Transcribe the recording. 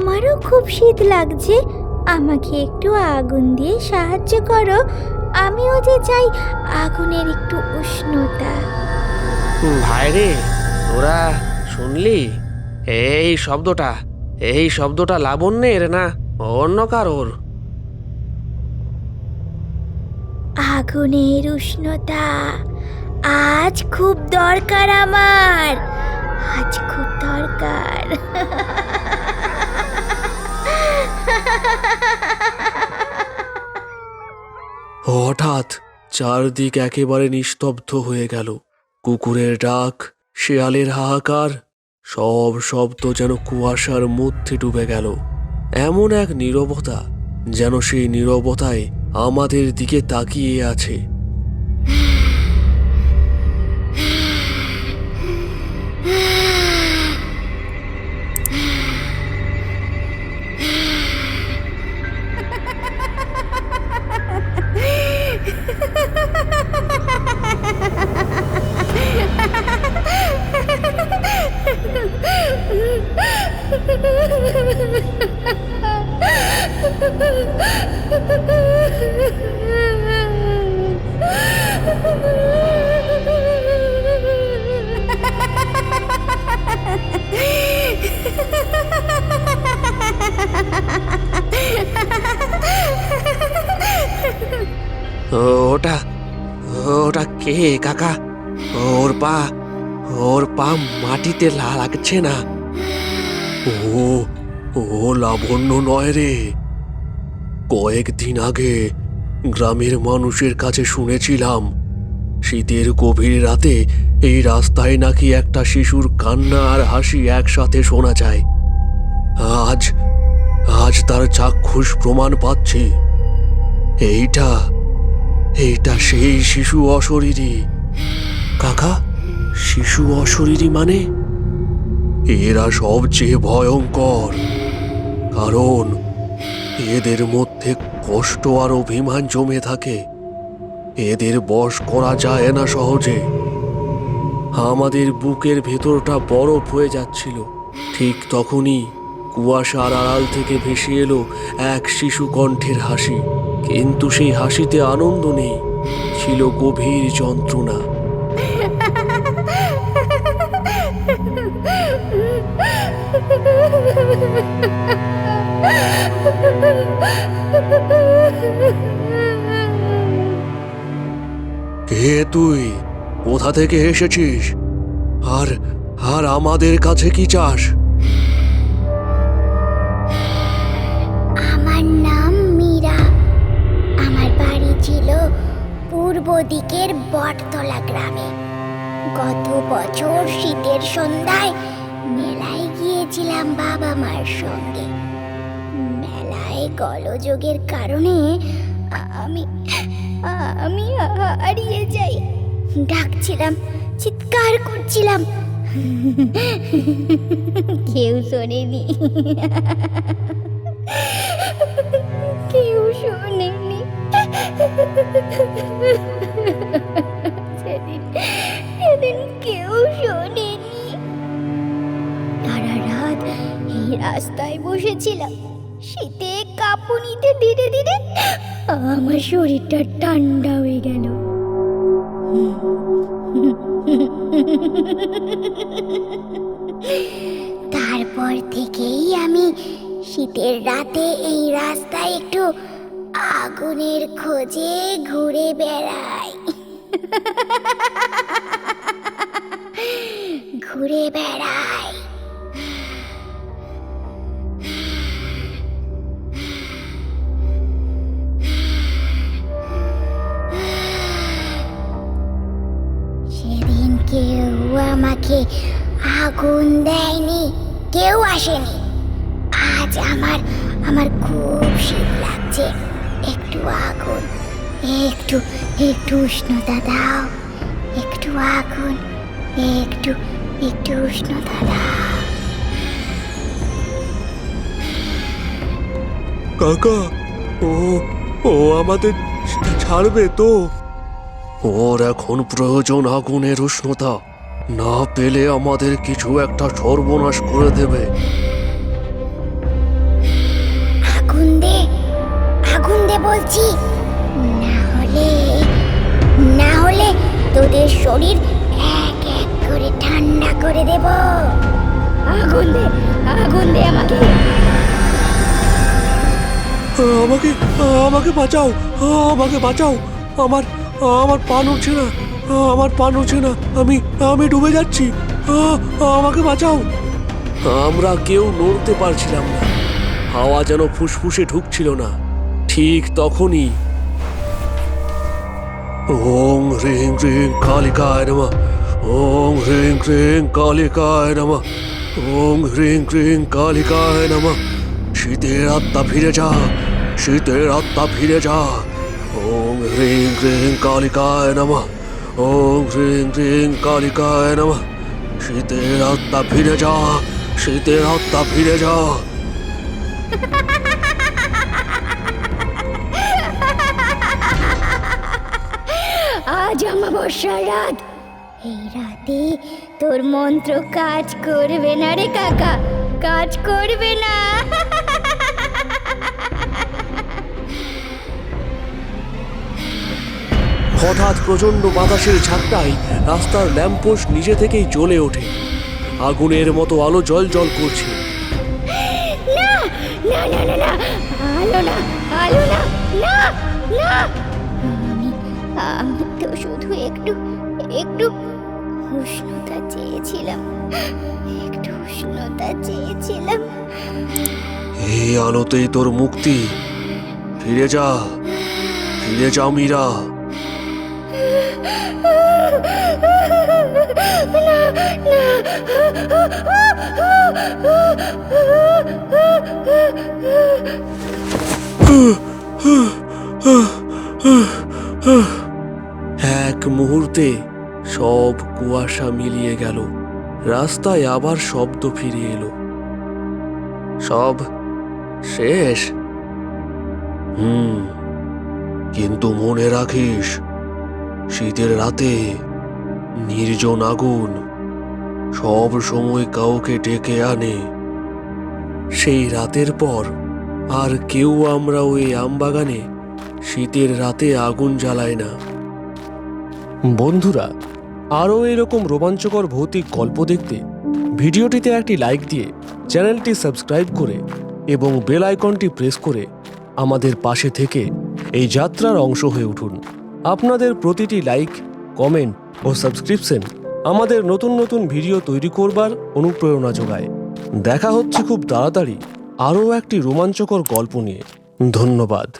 আমারও খুব শীত লাগছে, আমাকে একটু আগুন দিয়ে সাহায্য করো। আমিও যে চাই আগুনের একটু উষ্ণতা। ভাইরে, তোরা শুনলি এই শব্দটা লাবণ্যের না অন্য কারোর? আগুনের উষ্ণতা আজ খুব দরকার আমার, আজ খুব দরকার। হঠাৎ চারদিক একেবারে নিস্তব্ধ হয়ে গেল। কুকুরের ডাক, শেয়ালের হাহাকার, সব শব্দ যেন কুয়াশার মধ্যে ডুবে গেল। এমন এক নীরবতা, যেন সেই নীরবতায় আমাদের দিকে তাকিয়ে আছে। ওটা ওটা কে কাকা? ওর পা ওর পা মাটিতে লাগছে না। ও ও লাবণ্য নয় রে। কয়েকদিন আগে গ্রামের মানুষের কাছে শুনেছিলাম, শীতের গভীর রাতে এই রাস্তায় নাকি একটা শিশুর কান্না আর হাসি একসাথে শোনা যায়। আজ আজ তার চাক্ষুষ প্রমাণ পাচ্ছি। এইটা এইটা সেই শিশু অশরীরী। কাকা, শিশু অশরীরী মানে? এরা সবচেয়ে ভয়ঙ্কর, কারণ এদের মধ্যে কষ্ট আর অভিমান জমে থাকে। এদের বশ করা যায় না সহজে। আমাদের বুকের ভেতরটা বরফ হয়ে যাচ্ছিল। ঠিক তখনই কুয়াশার আড়াল থেকে ভেসে এলো এক শিশু কণ্ঠের হাসি। কিন্তু সেই হাসিতে আনন্দ নেই, ছিল গভীর যন্ত্রণা। কে তুই? কোথা থেকে এসেছিস? আর আর আমাদের কাছে কি চাস? আমার নাম মীরা। আমার বাড়ি ছিল পূর্ব দিকের বটতলা গ্রামে। গত বছর শীতের সন্ধ্যায় মেলায় গিয়েছিলাম বাবা মার সঙ্গে। মেলায় গোলযোগের কারণে আমি আমি হারিয়ে যাই। ডাকছিলাম, চিৎকার করছিলাম, কেউ শোনেনি, কেউ শোনেনি। সেদিন কেউ শোনেনি। সারা রাত এই রাস্তায় বসেছিলাম। শীতে কাঁপুনিতে ধীরে ধীরে আমার শরীরটা ঠান্ডা হয়ে গেল। তারপর থেকেই আমি শীতের রাতে এই রাস্তায় একটু আগুনের খোঁজে ঘুরে বেড়াই। ঘুরে বেড়াই। সেদিন কেউ আমাকে আগুন দেয়নি, কেউ আসেনি। আজ আমার খুব শীত লাগছে। একটু আগুন, একটু একটু উষ্ণতা দাও। একটু আগুন, একটু একটু উষ্ণতা দাও। কাকা, ও ও আমাদের ছাড়বে তো? ওর এখন প্রয়োজন আগুনের উষ্ণতা, না পেলে আমাদের কিছু একটা সর্বনাশ করে দেবে। বলছি, না হলে তোদের শরীর এক এক করে ঠান্ডা করে দেব। আগুন দে আমাকে। আমাকে আমাকে বাঁচাও, আমাকে বাঁচাও। আমার পা নড়ছে না, আমার পা নড়ছে না, আমি ডুবে যাচ্ছি। আমাকে বাঁচাও। আমরা কেউ নড়তে পারছিলাম না, হাওয়া যেন ফুসফুসে ঢুকছিল না। ঠিক তখনই ওং হ্রিং হ্রিং কালিকায় নমঃ, ওং হ্রিং হ্রিং কালিকায় নমঃ, ওং হ্রিং হ্রিং কালিকায় নমঃ। শীতের আত্মা ফিরে যা, শীতের আত্মা ফিরে যা। ওং হ্রিং হ্রিং কালিকায় নমঃ, ওং হ্রিং হ্রিং কালিকায় নমঃ। শীতের আত্মা ফিরে যা, শীতের আত্মা ফিরে যা। আজ অমাবস্যার রাত, এই রাতে তোর মন্ত্র কাজ করবে না রে কাকা, কাজ করবে না। হঠাৎ প্রচণ্ড বাতাসের ঝাপটায় রাস্তার ল্যাম্পপোস্ট নিজে থেকেই জ্বলে ওঠে। আগুনের মতো আলো জল জল করছে। না না না না না, আলো না, আলো না, না না। আমি তো শুধু একটু উষ্ণতা চেয়েছিলাম, একটু উষ্ণতা চেয়েছিলাম। এই আলোতেই তোর মুক্তি। ফিরে যা, ফিরে যা মীরা। এক মুহূর্তে সব কুয়াশা মিলিয়ে গেল। রাস্তায় আবার শব্দ ফিরে এলো। সব শেষ। কিন্তু মনে রাখিস, শীতের রাতে নির্জন আগুন সব সময় কাউকে ডেকে আনে। সেই রাতের পর আর কেউ আমরা ওই আমবাগানে শীতের রাতে আগুন জ্বালায় না। বন্ধুরা, আরও এরকম রোমাঞ্চকর ভৌতিক গল্প দেখতে ভিডিওটিতে একটি লাইক দিয়ে চ্যানেলটি সাবস্ক্রাইব করে এবং বেল আইকনটি প্রেস করে আমাদের পাশে থেকে এই যাত্রার অংশ হয়ে উঠুন। আপনাদের প্রতিটি লাইক, কমেন্ট ও সাবস্ক্রিপশন আমাদের নতুন নতুন ভিডিও তৈরি করবার অনুপ্রেরণা যোগায়। দেখা হচ্ছে খুব তাড়াতাড়ি আরও একটি রোমাঞ্চকর গল্প নিয়ে। ধন্যবাদ।